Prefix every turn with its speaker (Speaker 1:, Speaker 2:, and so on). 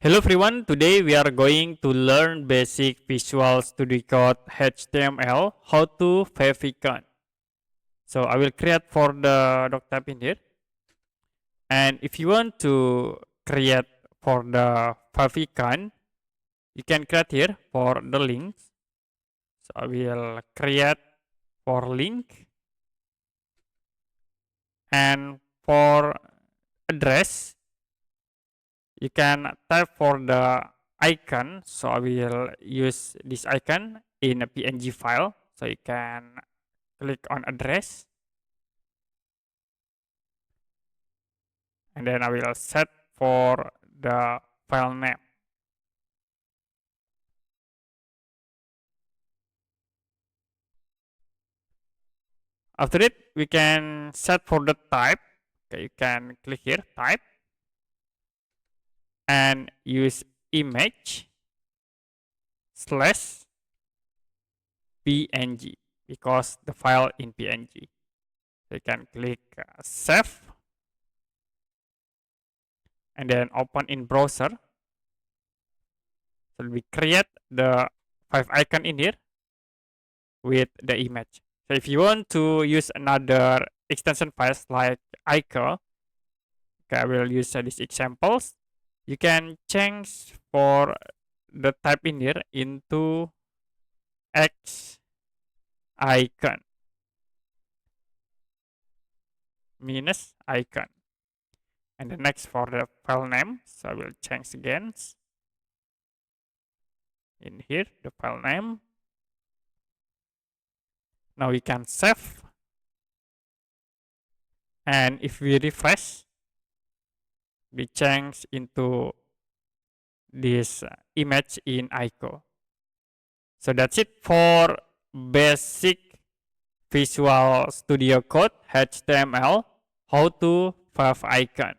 Speaker 1: Hello everyone, today we are going to learn basic Visual Studio Code HTML, how to Favicon. So I will create for the doc tab in here. And if you want to create for the Favicon, you can create here for the links. So I will create for link. And for address, you can type for the icon. So I will use this icon in a PNG file. So you can click on address. And then I will set for the file name. After it, we can set for the type. Okay, you can click here, type. And use image slash PNG because the file in PNG. So you can click save and then open in browser. So we create the 5 icon in here with the image. So if you want to use another extension files like icon, okay, I will use these examples. You can change for the type in here into X icon minus icon. And the next for the file name, so I will change again in here the file name. Now we can save, and if we refresh, we change into this image in icon. So that's it for basic Visual Studio Code HTML, how to Favicon.